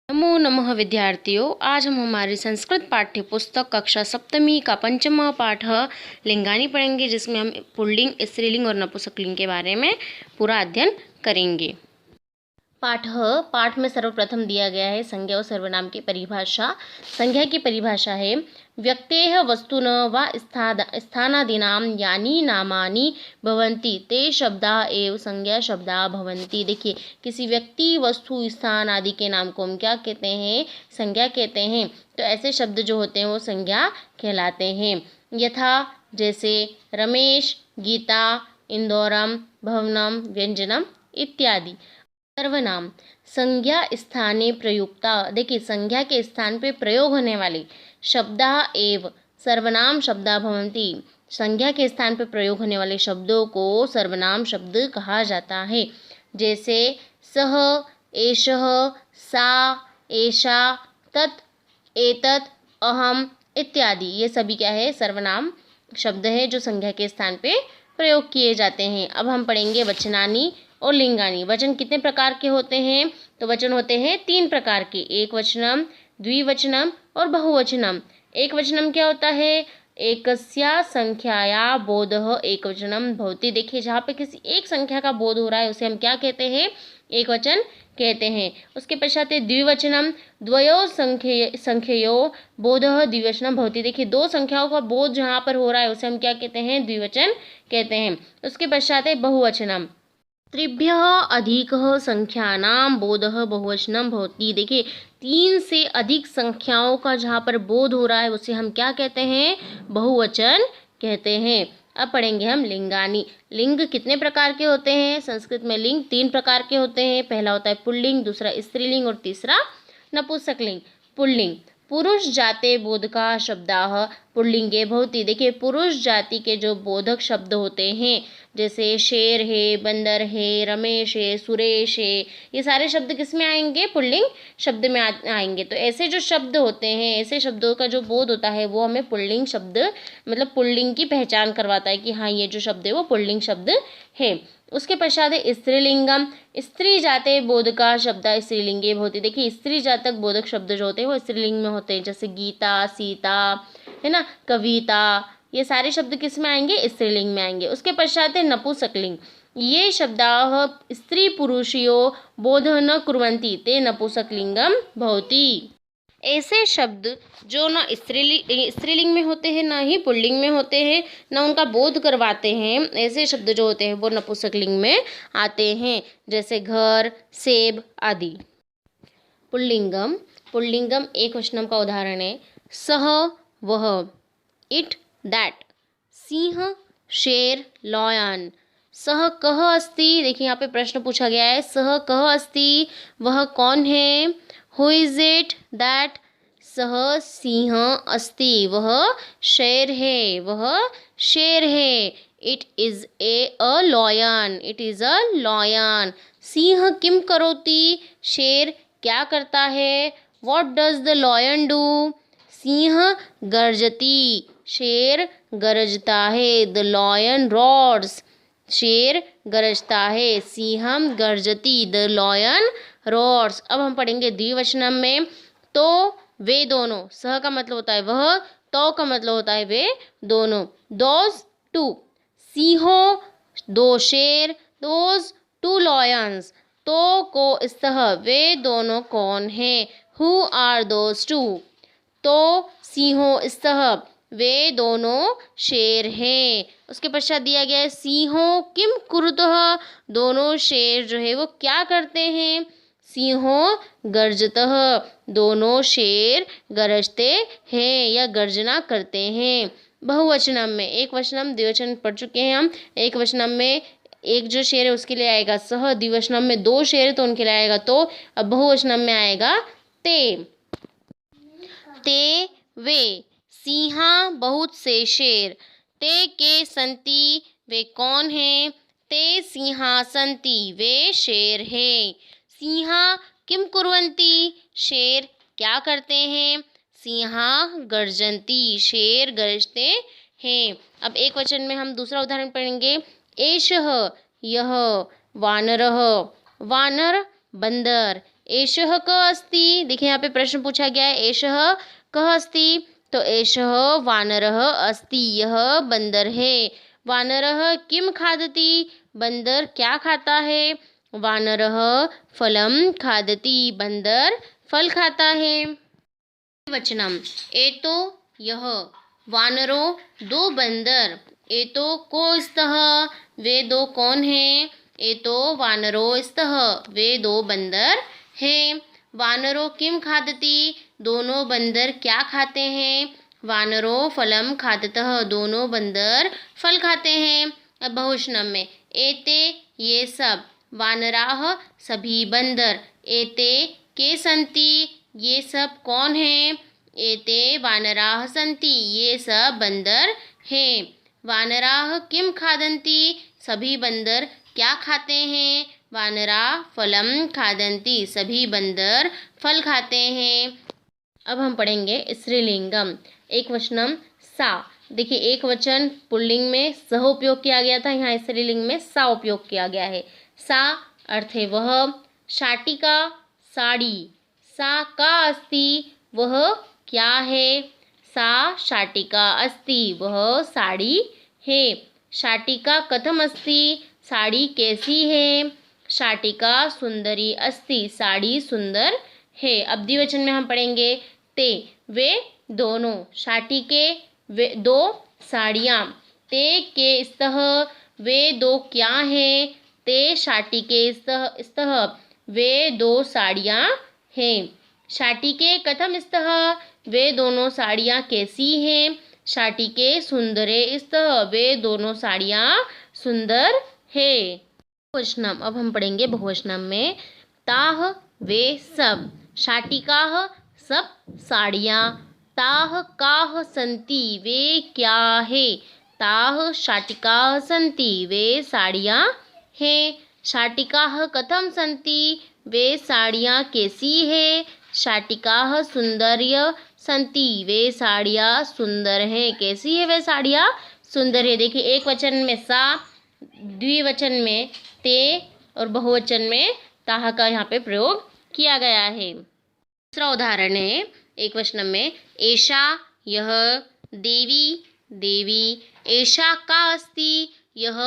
नमो नमः विद्यार्थियों। आज हम हमारी संस्कृत पाठ्य पुस्तक कक्षा सप्तमी का पंचमा पाठ लिंगानी पढ़ेंगे, जिसमें हम पुल्लिंग, स्त्रीलिंग और नपुंसकलिंग के बारे में पूरा अध्ययन करेंगे। पाठ में सर्वप्रथम दिया गया है संज्ञा और सर्वनाम की परिभाषा। संज्ञा की परिभाषा है व्यक्तेः वस्तुन वा स्थानादीनां यानी नामानि भवन्ति ते शब्दा एव संज्ञा शब्दा भवन्ति। देखिए, किसी व्यक्ति, वस्तु, स्थान आदि के नाम को हम क्या कहते हैं? संज्ञा कहते हैं। तो ऐसे शब्द जो होते हैं वो संज्ञा कहलाते हैं। यथा, जैसे रमेश, गीता, इंदौरम, भवनम, व्यंजनम इत्यादि। सर्वनाम संज्ञा स्थाने प्रयुक्ता। देखिए, संज्ञा के स्थान पे प्रयोग होने वाले शब्दा एव सर्वनाम शब्दा भवन्ति। संज्ञा के स्थान पे प्रयोग होने वाले शब्दों को सर्वनाम शब्द कहा जाता है। जैसे सह, एषः, सा, एषा, तत्, एतत्, अहम इत्यादि। ये सभी क्या है? सर्वनाम शब्द है जो संज्ञा के स्थान पे प्रयोग किए जाते हैं। अब हम पढ़ेंगे वचनानि और लिंगानी। वचन कितने प्रकार के होते हैं? तो वचन होते हैं 3 प्रकार के, एक वचनम, द्विवचनम और बहुवचनम। एक वचनम क्या होता है? एकस्या संख्याया बोधः एकवचनम भवति। देखिए, जहाँ पे किसी एक संख्या का बोध हो रहा है उसे हम क्या कहते हैं? एक वचन कहते हैं। उसके पश्चात है द्विवचनम, द्वयो संख्ययो बोधः द्विवचनम भवति। देखिए, 2 संख्याओं का बोध जहाँ पर हो रहा है उसे हम क्या कहते हैं? द्विवचन कहते हैं। उसके पश्चात है बहुवचनम, त्रिभ्यः अधिकः संख्यानां बोधः बहुवचनम भवति। देखिए, 3 से अधिक संख्याओं का जहाँ पर बोध हो रहा है उसे हम क्या कहते हैं? बहुवचन कहते हैं। अब पढ़ेंगे हम लिंगानी। लिंग कितने प्रकार के होते हैं? संस्कृत में लिंग 3 प्रकार के होते हैं। पहला होता है पुल्लिंग, दूसरा स्त्रीलिंग और तीसरा नपुंसकलिंग। पुल्लिंग पुरुष जाते बोधका शब्दाः पुल्लिंगे भवति। देखिए, पुरुष जाति के जो बोधक शब्द होते हैं, जैसे शेर है, बंदर है, रमेश है, सुरेश है, ये सारे शब्द किस में आएंगे? पुल्लिंग शब्द में आएंगे। तो ऐसे जो शब्द होते हैं, ऐसे शब्दों का जो बोध होता है वो हमें पुल्लिंग शब्द, मतलब पुल्लिंग की पहचान करवाता है कि हाँ, ये जो शब्द है वो पुल्लिंग शब्द है। उसके पश्चात है स्त्रीलिंगम, स्त्री जाते बोधका शब्द स्त्रीलिंगे भवति। देखिए, स्त्री जातक बोधक शब्द जो होते हैं वो स्त्रीलिंग में होते हैं। जैसे गीता, सीता, है ना, कविता, ये सारे शब्द किस में आएंगे? स्त्रीलिंग में आएंगे। उसके पश्चात है नपुंसकलिंग, ये शब्दाः स्त्री पुरुषयो बोध न कुर्वन्ति ते नपुंसकलिंगम भवति। ऐसे शब्द जो ना स्त्रीलिंग में होते हैं, ना ही पुल्लिंग में होते हैं, ना उनका बोध करवाते हैं, ऐसे शब्द जो होते हैं वो नपुंसकलिंग में आते हैं। जैसे घर, सेब आदि। पुल्लिंगम, पुल्लिंगम एक वचनम का उदाहरण है सह, वह, इट, दैट, सिंह, शेर, लॉयन। सह कः अस्ति। देखिए, यहाँ पे प्रश्न पूछा गया है, सह कः अस्ति, वह कौन है? Who is it, that. सह सिंह अस्ति, वह शेर है, वह शेर है। It is a lion, it is a lion. सिंह किम करोति, शेर क्या करता है? What does the lion do? सिंह गर्जती, शेर गरजता है। द लॉयन रॉर्स, शेर गरजता है। सिंहम गर्जती, द लॉयन रॉर्स। अब हम पढ़ेंगे द्विवचनम में। तो वे दोनों, सह का मतलब होता है वह, तो का मतलब होता है वे दोनों। दोज टू, सिंहों 2 शेर, दोज 2 लॉयंस। तो को स्तः, वे दोनों कौन हैं? Who are those two? तो सिंहों स्तः, वे दोनों शेर हैं। उसके पश्चात दिया गया है सिंहों किम कुरुतः, दोनों शेर जो है वो क्या करते हैं? सिंहों गर्जतः, दोनों शेर गरजते हैं या गर्जना करते हैं। बहुवचनम में, एक वचनम द्विवचन पढ़ चुके हैं हम। एक वचनम में एक जो शेर है उसके लिए आएगा सह, द्विवचनम में 2 शेर है तो उनके लिए आएगा तो। अब बहुवचनम में आएगा ते। ते वे, सिंहा बहुत से शेर, ते के संति, वे कौन हैं? ते सिंहा संति, वे शेर हैं। सिंहा किम कुर्वन्ति, शेर क्या करते हैं? सिंहा गर्जन्ति, शेर गरजते हैं। अब एक वचन में हम दूसरा उदाहरण पढ़ेंगे। एषः, यह, वानरः, वानर बंदर, एषः कः अस्ति, देखिए यहाँ पे प्रश्न पूछा गया है, एषः कः अस्ति, तो एषः वानरः अस्ति, यह बंदर है। वानरः किं खादति, बंदर क्या खाता है। वानरः फलं खादति, बंदर फल खाता है। वचनम, एतो यह, वानरो दो बंदर, एतो को स्तः, वे दो कौन हैं। एतो वानरो स्तः, वे दो बंदर हैं। वानरो किम खादति, दोनों बंदर क्या खाते हैं। वानरो फलम खादतः, दोनों बंदर फल खाते हैं। अब बहुवचनम में, एते ये सब, वानराः सभी बंदर, एते के सन्ति, ये सब कौन हैं। एते वानराः सन्ति, ये सब बंदर हैं। वानराः किम खादन्ति, सभी बंदर क्या खाते हैं। वानरा फलम खादन्ति, सभी बंदर फल खाते हैं। अब हम पढ़ेंगे स्त्रीलिंगम। एक वचनम सा, देखिए एक वचन पुल्लिंग में सह उपयोग किया गया था, यहाँ स्त्रीलिंग में सा उपयोग किया गया है। सा अर्थ है वह, शाटिका साड़ी, सा का अस्ति, वह क्या है। सा शाटिका अस्ति, वह साड़ी है। शाटिका कथम अस्ति, साड़ी कैसी है। शाटिका सुंदरी अस्ति, साड़ी सुंदर है। अब द्विवचन में हम पढ़ेंगे ते, वे दोनों, शाटिके वे दो साड़ियाँ, ते के स्तः, वे दो क्या हैं। ते शाटिके स्तः, वे दो साड़ियाँ हैं। शाटिके कथम स्तः, वे दोनों साड़ियाँ कैसी हैं। शाटिके सुंदरे स्तः, वे दोनों साड़ियाँ सुंदर है। बहुवचनम, अब हम पढ़ेंगे बहुवचनम में, ताः वे सब, शाटिकाः सब साड़ियाँ, ताः काः सन्ति, वे क्या है। ताः शाटिकाः सन्ति, वे साड़ियाँ हैं। शाटिकाः कथम सन्ति, वे साड़ियाँ कैसी है। शाटिकाः सुंदर्य सन्ति, वे साड़ियाँ सुंदर हैं। कैसी है वे साड़ियाँ, सुंदर है। देखिए एक वचन में सा, द्विवचन में ते और बहुवचन में ताह का यहाँ पे प्रयोग किया गया है। दूसरा उदाहरण है एक वचन में, एषा यह, देवी देवी, एषा का अस्ति, यह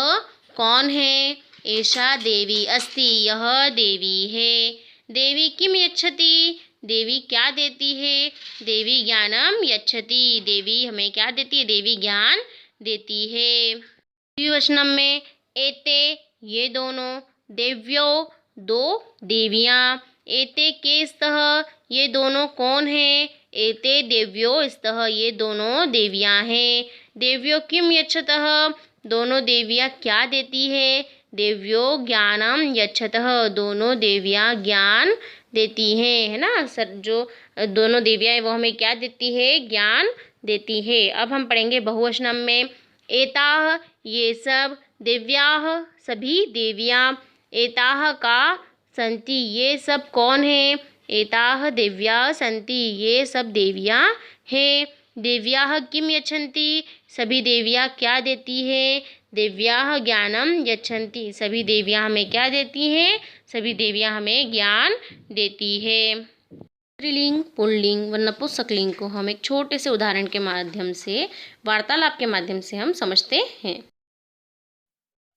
कौन है। एषा देवी अस्ति, यह देवी है। देवी किम यच्छति, देवी क्या देती है। देवी ज्ञानम यच्छति, देवी हमें क्या देती है, देवी ज्ञान देती है। द्विवचनम में, एते ये दोनों, देव्यो दो देवियाँ, एते के स्तः, ये दोनों कौन हैं। एते देव्यो स्तः, ये दोनों देवियाँ हैं। देव्यो किम यच्छतः, दोनों देवियाँ क्या देती है। देव्यो ज्ञानम यच्छतः, दोनों देवियाँ ज्ञान देती हैं, है ना सर। जो दोनों देवियाँ हैं वो हमें क्या देती है, ज्ञान देती है। अब हम पढ़ेंगे बहुवचनम में, एताः ये सब, देव्याः सभी देवियाँ, एताः का सन्ति, ये सब कौन है। एताः देव्याः सन्ति, ये सब देवियाँ हैं। देव्याः किम यच्छन्ति, सभी देवियाँ क्या देती है। देव्याः ज्ञानम यच्छन्ति, सभी देवियाँ हमें क्या देती हैं, सभी देवियाँ हमें ज्ञान देती है। स्त्रीलिंग, पुल्लिंग व नपुंसकलिंग को हम एक छोटे से उदाहरण के माध्यम से, वार्तालाप के माध्यम से हम समझते हैं।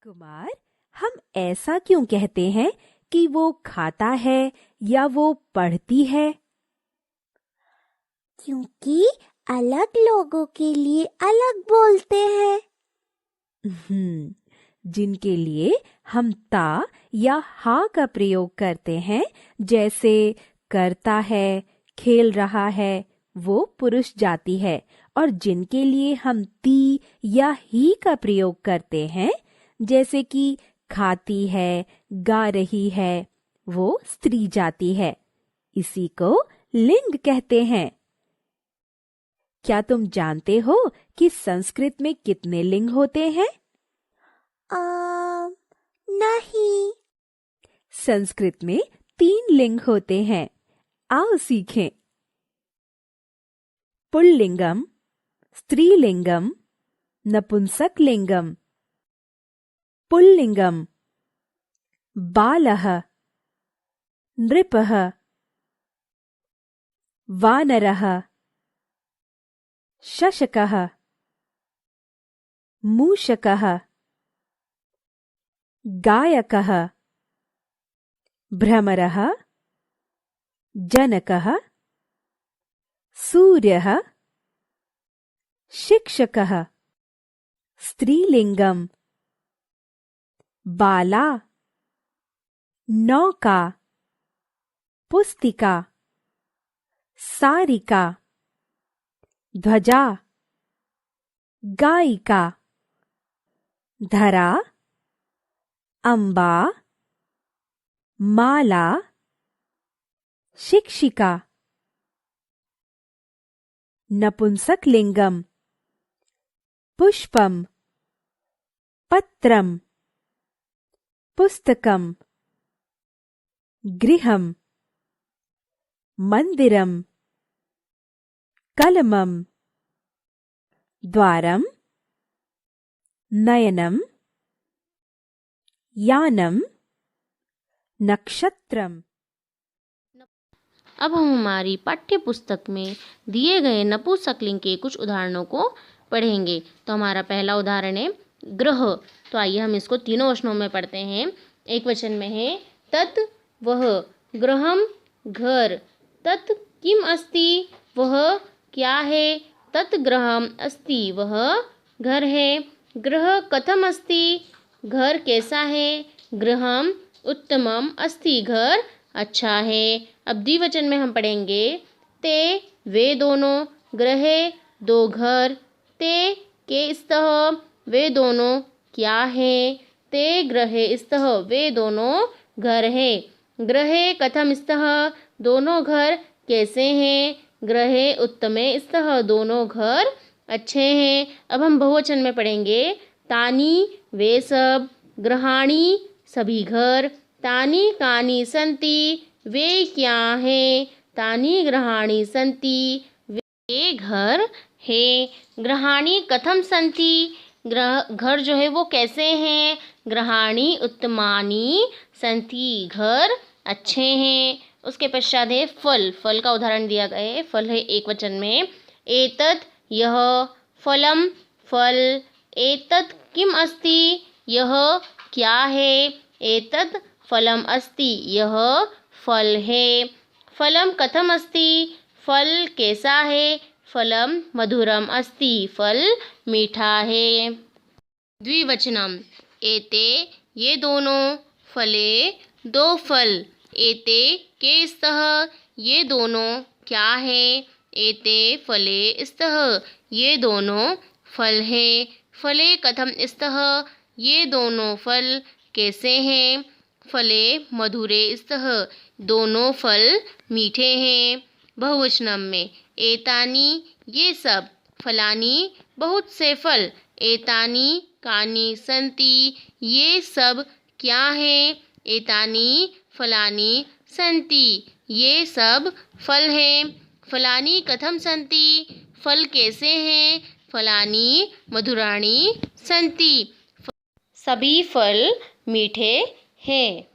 कुमार, हम ऐसा क्यों कहते हैं कि वो खाता है या वो पढ़ती है। क्योंकि अलग लोगों के लिए अलग बोलते हैं। जिनके लिए हम ता या हा का प्रयोग करते हैं, जैसे करता है, खेल रहा है, वो पुरुष जाति है। और जिनके लिए हम ती या ही का प्रयोग करते हैं, जैसे कि खाती है, गा रही है, वो स्त्री जाति है। इसी को लिंग कहते हैं। क्या तुम जानते हो कि संस्कृत में कितने लिंग होते हैं? नहीं। संस्कृत में 3 लिंग होते हैं। आओ सीखें। पुल्लिंगम, स्त्रीलिंगम, नपुंसकलिंगम। पुल्लिंगम, बालः, नृपः वानरः शशकः मूषकः गायकः भ्रमरः जनकः सूर्यः शिक्षकः स्त्रीलिंगम बाला नौका पुस्तिका सारिका ध्वजा गायिका धरा अम्बा माला शिक्षिका नपुंसकलिंगम पुष्पम पत्रम पुस्तकम गृहम मंदिरम कलमम द्वारम नयनम यानम नक्षत्रम। अब हम हमारी पाठ्य पुस्तक में दिए गए नपुंसकलिंग के कुछ उदाहरणों को पढ़ेंगे। तो हमारा पहला उदाहरण है ग्रह। तो आइए हम इसको तीनों वचनों में पढ़ते हैं। एक वचन में है तत् वह, गृहम घर, तत् किम अस्ति वह क्या है, तत् गृहम अस्ति वह घर है, गृह कथम अस्ति घर कैसा है, गृहम उत्तमम अस्ति घर अच्छा है। अब द्विवचन में हम पढ़ेंगे ते वे दोनों, ग्रहे दो घर, ते के स्तः वे दोनों क्या है, ते ग्रहे स्तः वे दोनों घर है, ग्रहे कथम स्तः दोनों घर कैसे हैं, ग्रहे उत्तमे स्तः दोनों घर अच्छे हैं। अब हम बहुवचन में पढ़ेंगे तानी वे सब, गृहाणी सभी घर, तानी कानी संति वे क्या हैं, तानी गृहाणी संति वे घर है, गृहाणी कथम संति घर जो है वो कैसे हैं, गृहाणी उत्तमानी संति घर अच्छे हैं। उसके पश्चात है फल। फल का उदाहरण दिया गया है। फल है एक वचन में एतत् यह, फलम फल, एतत् किम अस्ति यह क्या है, एतत् फलम अस्ति यह फल है, फलम कथम अस्ति फल कैसा है, फलम मधुरम अस्ति फल मीठा है। द्विवचनम एते ये दोनों, फले दो फल, एते के स्तः ये दोनों क्या है, एते फले स्तः ये दोनों फल है, फले कथम स्तः ये दोनों फल कैसे हैं, फले मधुरे स्तः दोनों फल मीठे हैं। बहुवचनम में एतानी ये सब, फलानी बहुत से फल, एतानी कानी संति ये सब क्या हैं, एतानी फलानी संति ये सब फल हैं, फलानी कथम संति फल कैसे हैं, फलानी मधुराणी संति सभी फल मीठे हैं।